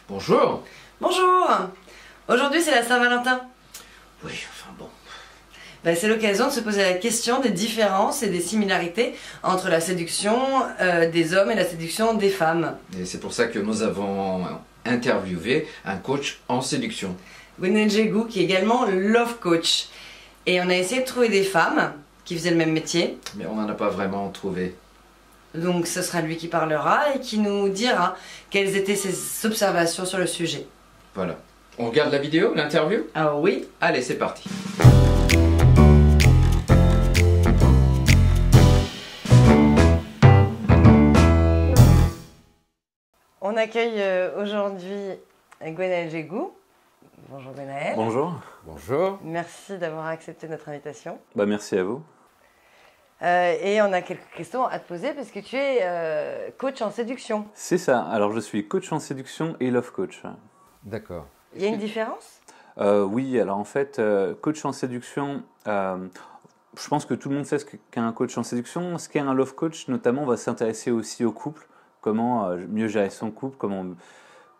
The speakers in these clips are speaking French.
Bonjour. Bonjour. Aujourd'hui c'est la Saint-Valentin. Oui, enfin bon. C'est l'occasion de se poser la question des différences et des similarités entre la séduction des hommes et la séduction des femmes. Et c'est pour ça que nous avons interviewé un coach en séduction. Gwenaël Jégou, qui est également love coach. Et on a essayé de trouver des femmes qui faisaient le même métier. Mais on n'en a pas vraiment trouvé. Donc ce sera lui qui parlera et qui nous dira quelles étaient ses observations sur le sujet. Voilà. On regarde la vidéo, l'interview? Ah oui. Allez, c'est parti. On accueille aujourd'hui Gwenaël Jégou. Bonjour Gwenaël. Bonjour. Bonjour. Merci d'avoir accepté notre invitation. Merci à vous. Et on a quelques questions à te poser parce que tu es coach en séduction. C'est ça. Alors je suis coach en séduction et love coach. D'accord. Il y a une différence? Oui, alors en fait, coach en séduction, je pense que tout le monde sait ce qu'est un coach en séduction. Ce qu'est un love coach, notamment, va s'intéresser aussi au couple. Comment mieux gérer son couple,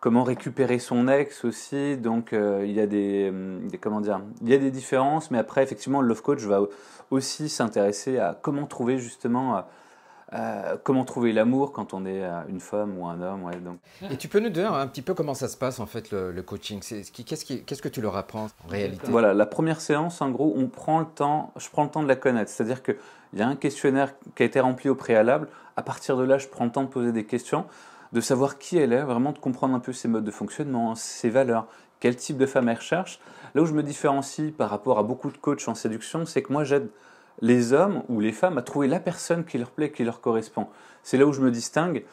comment récupérer son ex aussi. Donc il y a il y a des différences, mais après effectivement le love coach va aussi s'intéresser à comment trouver justement comment trouver l'amour quand on est une femme ou un homme. Ouais, donc. Et tu peux nous dire un petit peu comment ça se passe en fait le coaching? Qu'est-ce que tu leur apprends en réalité? Voilà, la première séance, en gros, je prends le temps de la connaître. C'est-à-dire qu'il y a un questionnaire qui a été rempli au préalable. À partir de là, je prends le temps de poser des questions, de savoir qui elle est, vraiment de comprendre un peu ses modes de fonctionnement, ses valeurs, quel type de femme elle recherche. Là où je me différencie par rapport à beaucoup de coachs en séduction, c'est que moi j'aide les hommes ou les femmes à trouver la personne qui leur plaît, qui leur correspond. C'est là où je me distingue.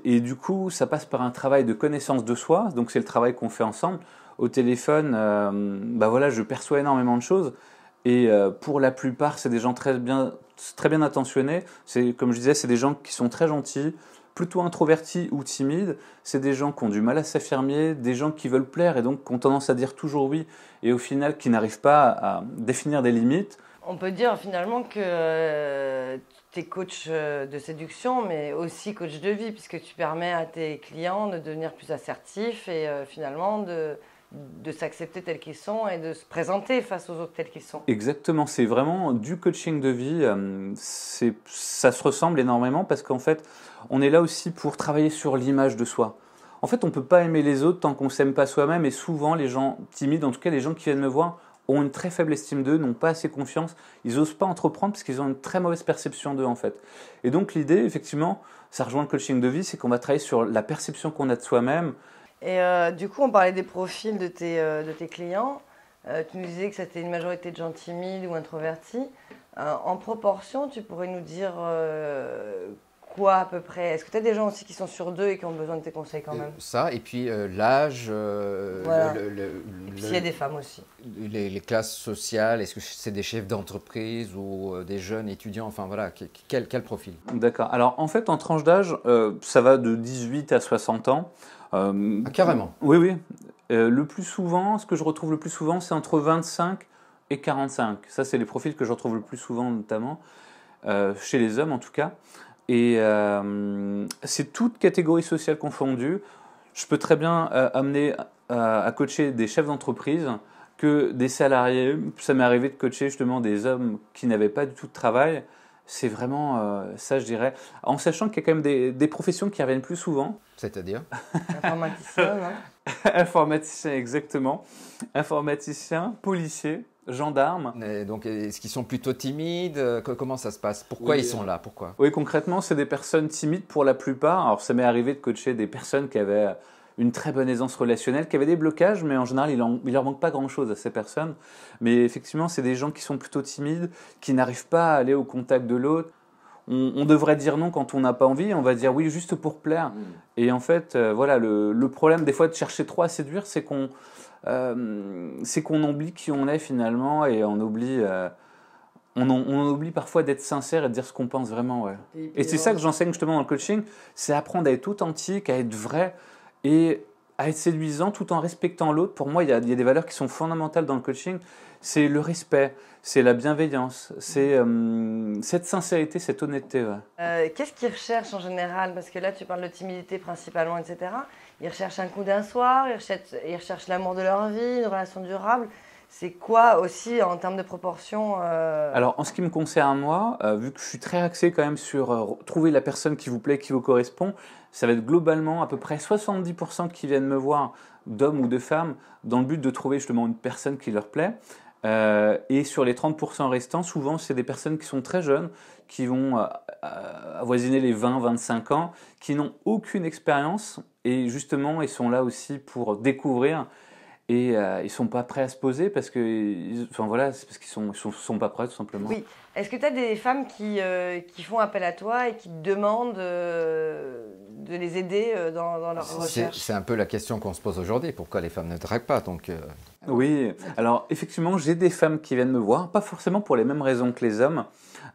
Et du coup, ça passe par un travail de connaissance de soi. Donc c'est le travail qu'on fait ensemble. Au téléphone, voilà, je perçois énormément de choses. Et pour la plupart, c'est des gens très bien intentionnés. Comme je disais, c'est des gens qui sont très gentils, plutôt introvertis ou timides. C'est des gens qui ont du mal à s'affirmer, des gens qui veulent plaire et donc qui ont tendance à dire toujours oui et au final qui n'arrivent pas à définir des limites. On peut dire finalement que tu es coach de séduction, mais aussi coach de vie, puisque tu permets à tes clients de devenir plus assertifs et finalement de s'accepter tels qu'ils sont et de se présenter face aux autres tels qu'ils sont. Exactement, c'est vraiment du coaching de vie. Ça se ressemble énormément parce qu'en fait, on est là aussi pour travailler sur l'image de soi. En fait, on ne peut pas aimer les autres tant qu'on ne s'aime pas soi-même et souvent les gens timides, en tout cas les gens qui viennent me voir, ont une très faible estime d'eux, n'ont pas assez confiance, ils n'osent pas entreprendre parce qu'ils ont une très mauvaise perception d'eux en fait. Et donc l'idée, effectivement, ça rejoint le coaching de vie, c'est qu'on va travailler sur la perception qu'on a de soi-même. Et du coup, on parlait des profils de tes clients. Tu nous disais que c'était une majorité de gens timides ou introvertis. En proportion, tu pourrais nous dire quoi à peu près? Est-ce que tu as des gens aussi qui sont sur deux et qui ont besoin de tes conseils quand même? Ça, et puis l'âge, voilà. Et puis il y a des femmes aussi. Les classes sociales, est-ce que c'est des chefs d'entreprise ou des jeunes étudiants? Enfin voilà, quel profil? D'accord. Alors en fait, en tranche d'âge, ça va de 18 à 60 ans. Carrément. Oui, oui. Le plus souvent, ce que je retrouve le plus souvent, c'est entre 25 et 45. Ça, c'est les profils que je retrouve le plus souvent, notamment chez les hommes en tout cas. Et c'est toute catégorie sociale confondue. Je peux très bien amener à coacher des chefs d'entreprise que des salariés. Ça m'est arrivé de coacher justement des hommes qui n'avaient pas du tout de travail. C'est vraiment ça, je dirais. En sachant qu'il y a quand même des professions qui reviennent plus souvent. C'est-à-dire? Informaticien, non? Informaticien, exactement. Informaticien, policier, gendarme. Et donc, est-ce qu'ils sont plutôt timides? Comment ça se passe? Pourquoi ils sont là? Pourquoi? Oui, concrètement, c'est des personnes timides pour la plupart. Alors, ça m'est arrivé de coacher des personnes qui avaient une très bonne aisance relationnelle, qui avaient des blocages, mais en général, il leur manque pas grand-chose à ces personnes. Mais effectivement, c'est des gens qui sont plutôt timides, qui n'arrivent pas à aller au contact de l'autre. On devrait dire non quand on n'a pas envie, on va dire oui juste pour plaire. Et en fait, voilà, le problème des fois de chercher trop à séduire, c'est qu'on oublie qui on est finalement et on oublie parfois d'être sincère et de dire ce qu'on pense vraiment. Ouais. Et c'est ça que j'enseigne justement dans le coaching, c'est apprendre à être authentique, à être vrai et à être séduisant tout en respectant l'autre. Pour moi, il y a des valeurs qui sont fondamentales dans le coaching. C'est le respect, c'est la bienveillance, c'est cette sincérité, cette honnêteté. Ouais. Qu'est-ce qu'ils recherchent en général? Parce que là, tu parles de timidité principalement, etc. Ils recherchent un coup d'un soir, ils recherchent l'amour de leur vie, une relation durable. C'est quoi aussi en termes de proportion Alors, en ce qui me concerne moi, vu que je suis très axé quand même sur trouver la personne qui vous plaît, qui vous correspond, ça va être globalement à peu près 70% qui viennent me voir, d'hommes ou de femmes, dans le but de trouver justement une personne qui leur plaît. Et sur les 30% restants, souvent, c'est des personnes qui sont très jeunes, qui vont avoisiner les 20-25 ans, qui n'ont aucune expérience. Et justement, ils sont là aussi pour découvrir. Et ils ne sont pas prêts à se poser parce que, enfin voilà, c'est parce qu'ils ne sont pas prêts tout simplement. Oui. Est-ce que tu as des femmes qui font appel à toi et qui te demandent de les aider dans leur recherche? C'est un peu la question qu'on se pose aujourd'hui. Pourquoi les femmes ne draguent pas donc, Oui, alors effectivement, j'ai des femmes qui viennent me voir, pas forcément pour les mêmes raisons que les hommes.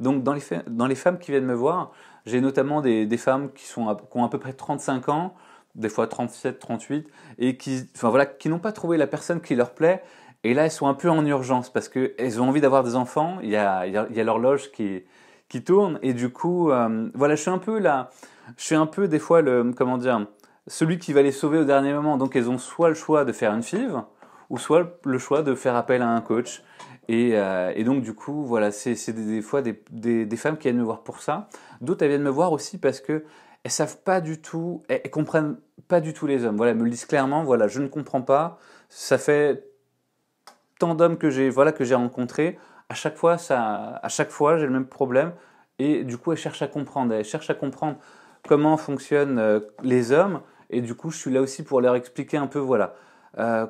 Donc dans les femmes qui viennent me voir, j'ai notamment des femmes qui ont à peu près 35 ans, des fois 37, 38, et enfin, voilà, qui n'ont pas trouvé la personne qui leur plaît. Et là, elles sont un peu en urgence parce qu'elles ont envie d'avoir des enfants. Il y a l'horloge qui tourne. Et du coup, voilà, je suis un peu des fois comment dire, celui qui va les sauver au dernier moment. Donc elles ont soit le choix de faire une FIV, ou soit le choix de faire appel à un coach. Et donc du coup, voilà, c'est des fois des femmes qui viennent me voir pour ça. D'autres, elles viennent me voir aussi parce que elles savent pas du tout, elles comprennent pas du tout les hommes. Voilà, elles me le disent clairement, voilà, je ne comprends pas. Ça fait tant d'hommes que j'ai rencontrés. À chaque fois, j'ai le même problème. Et du coup, elles cherchent à comprendre. Elles cherchent à comprendre comment fonctionnent les hommes. Et du coup, je suis là aussi pour leur expliquer un peu, voilà,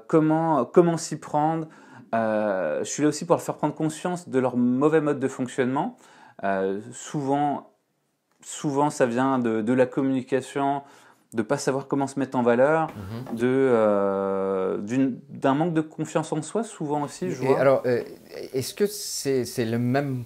comment s'y prendre. Je suis là aussi pour leur faire prendre conscience de leur mauvais mode de fonctionnement. Souvent, ça vient de la communication, de ne pas savoir comment se mettre en valeur, d'un manque de confiance en soi, souvent aussi, je vois. Alors, est-ce que c'est le même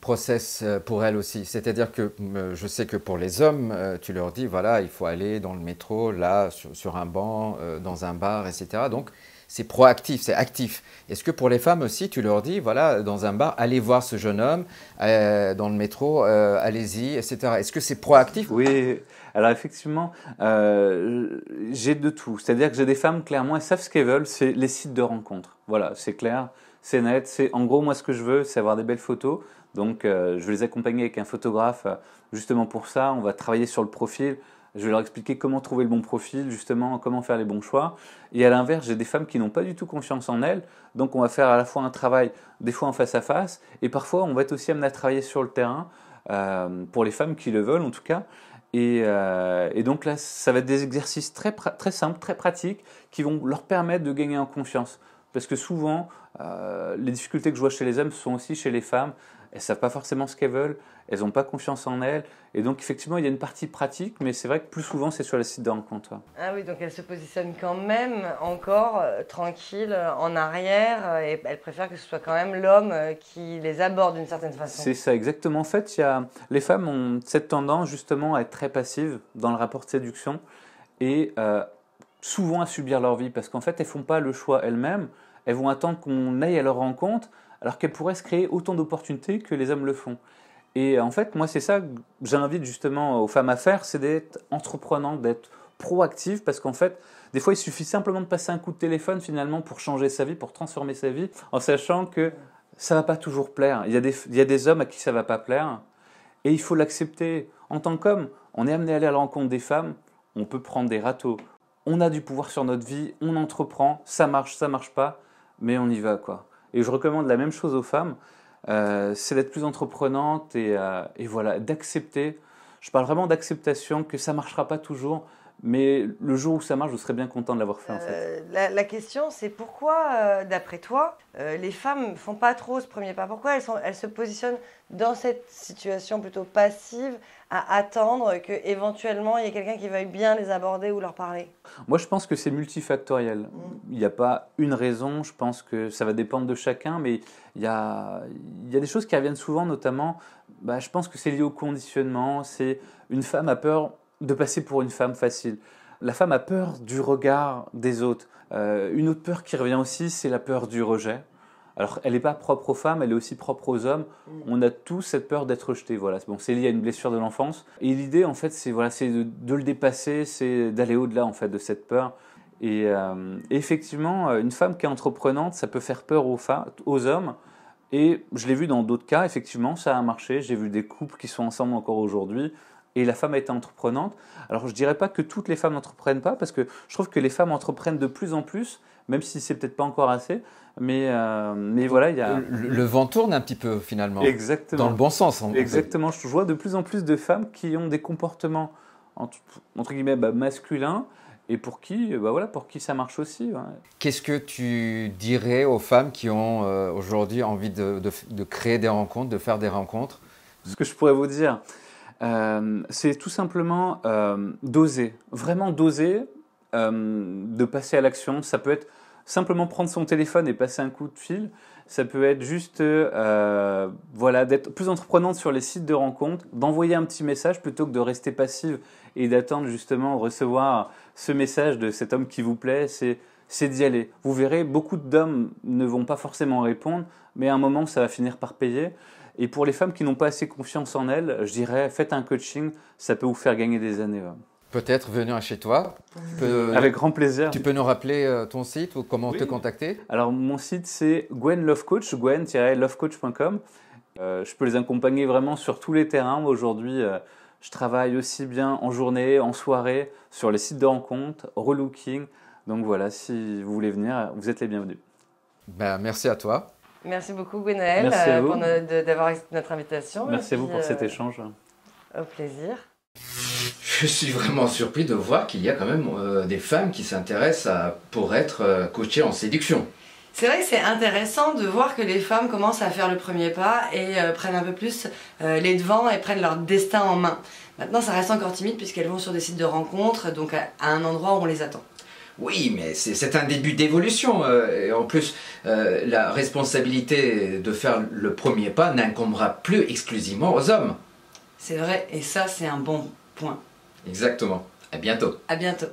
process pour elles aussi? C'est-à-dire que je sais que pour les hommes, tu leur dis, voilà, il faut aller dans le métro, là, sur un banc, dans un bar, etc. Donc, c'est proactif, c'est actif. Est-ce que pour les femmes aussi, tu leur dis, voilà, dans un bar, allez voir ce jeune homme, dans le métro, allez-y, etc. Est-ce que c'est proactif? Oui, alors effectivement, j'ai de tout. C'est-à-dire que j'ai des femmes, clairement, elles savent ce qu'elles veulent, c'est les sites de rencontres. Voilà, c'est clair, c'est net. En gros, moi, ce que je veux, c'est avoir des belles photos. Donc, je vais les accompagner avec un photographe, justement pour ça. On va travailler sur le profil. Je vais leur expliquer comment trouver le bon profil, justement, comment faire les bons choix. Et à l'inverse, j'ai des femmes qui n'ont pas du tout confiance en elles. Donc, on va faire à la fois un travail, des fois en face à face, et parfois, on va être aussi amené à travailler sur le terrain, pour les femmes qui le veulent, en tout cas. Et donc là, ça va être des exercices très simples, très pratiques, qui vont leur permettre de gagner en confiance. Parce que souvent, les difficultés que je vois chez les hommes sont aussi chez les femmes. Elles ne savent pas forcément ce qu'elles veulent, elles n'ont pas confiance en elles. Et donc, effectivement, il y a une partie pratique, mais c'est vrai que plus souvent, c'est sur les sites de rencontre. Ah oui, donc elles se positionnent quand même encore tranquilles en arrière et elles préfèrent que ce soit quand même l'homme qui les aborde d'une certaine façon. C'est ça, exactement. En fait, les femmes ont cette tendance justement à être très passives dans le rapport de séduction et souvent à subir leur vie parce qu'en fait, elles ne font pas le choix elles-mêmes. Elles vont attendre qu'on aille à leur rencontre alors qu'elles pourraient se créer autant d'opportunités que les hommes le font. Et en fait, moi, c'est ça que j'invite justement aux femmes à faire, c'est d'être entreprenantes, d'être proactives, parce qu'en fait, des fois, il suffit simplement de passer un coup de téléphone finalement pour changer sa vie, pour transformer sa vie, en sachant que ça ne va pas toujours plaire. Il y a des hommes à qui ça ne va pas plaire, et il faut l'accepter. En tant qu'homme, on est amené à aller à la rencontre des femmes, on peut prendre des râteaux, on a du pouvoir sur notre vie, on entreprend, ça marche pas, mais on y va, quoi. Et je recommande la même chose aux femmes, c'est d'être plus entreprenante et voilà, d'accepter. Je parle vraiment d'acceptation, que ça ne marchera pas toujours, mais le jour où ça marche, je serais bien content de l'avoir fait en fait. La question, c'est pourquoi, d'après toi, les femmes ne font pas trop ce premier pas? Pourquoi elles se positionnent dans cette situation plutôt passive à attendre qu'éventuellement il y ait quelqu'un qui veuille bien les aborder ou leur parler? Moi, je pense que c'est multifactoriel. Il n'y a pas une raison, je pense que ça va dépendre de chacun, mais il y a des choses qui reviennent souvent, notamment, je pense que c'est lié au conditionnement. C'est une femme a peur de passer pour une femme facile. La femme a peur du regard des autres. Une autre peur qui revient aussi, c'est la peur du rejet. Alors, elle n'est pas propre aux femmes, elle est aussi propre aux hommes. On a tous cette peur d'être rejeté. Voilà. Bon, c'est lié à une blessure de l'enfance. Et l'idée, en fait, c'est voilà, de le dépasser, c'est d'aller au-delà en fait, de cette peur. Et effectivement, une femme qui est entreprenante, ça peut faire peur aux hommes. Et je l'ai vu dans d'autres cas, effectivement, ça a marché. J'ai vu des couples qui sont ensemble encore aujourd'hui. Et la femme a été entreprenante. Alors, je ne dirais pas que toutes les femmes n'entreprennent pas, parce que je trouve que les femmes entreprennent de plus en plus, même si c'est peut-être pas encore assez. Mais voilà, il y a... Le vent tourne un petit peu, finalement. Exactement. Dans le bon sens. Exactement. Je vois de plus en plus de femmes qui ont des comportements, entre guillemets, masculins, et pour qui ça marche aussi. Ouais. Qu'est-ce que tu dirais aux femmes qui ont aujourd'hui envie de créer des rencontres, de faire des rencontres? Ce que je pourrais vous dire, c'est tout simplement d'oser, vraiment d'oser, de passer à l'action. Ça peut être simplement prendre son téléphone et passer un coup de fil. Ça peut être juste d'être plus entreprenante sur les sites de rencontres, d'envoyer un petit message plutôt que de rester passive et d'attendre justement recevoir ce message de cet homme qui vous plaît. C'est d'y aller. Vous verrez, beaucoup d'hommes ne vont pas forcément répondre, mais à un moment, ça va finir par payer. Et pour les femmes qui n'ont pas assez confiance en elles, je dirais, faites un coaching, ça peut vous faire gagner des années. Ouais. Peut-être venir chez toi. Avec grand plaisir. Tu peux nous rappeler ton site ou comment te contacter? Alors, mon site, c'est Gwen Love Coach, gwen-lovecoach.com. Je peux les accompagner vraiment sur tous les terrains. Aujourd'hui, je travaille aussi bien en journée, en soirée, sur les sites de rencontres, relooking. Donc voilà, si vous voulez venir, vous êtes les bienvenus. Merci à toi. Merci beaucoup, Gwenaël, d'avoir accepté notre invitation. Merci à vous pour cet échange. Au plaisir. Je suis vraiment surpris de voir qu'il y a quand même des femmes qui s'intéressent pour être coachées en séduction. C'est vrai que c'est intéressant de voir que les femmes commencent à faire le premier pas et prennent un peu plus les devants et prennent leur destin en main. Maintenant, ça reste encore timide puisqu'elles vont sur des sites de rencontres, donc à un endroit où on les attend. Oui, mais c'est un début d'évolution. Et en plus, la responsabilité de faire le premier pas n'incombera plus exclusivement aux hommes. C'est vrai, et ça, c'est un bon point. Exactement. À bientôt. À bientôt.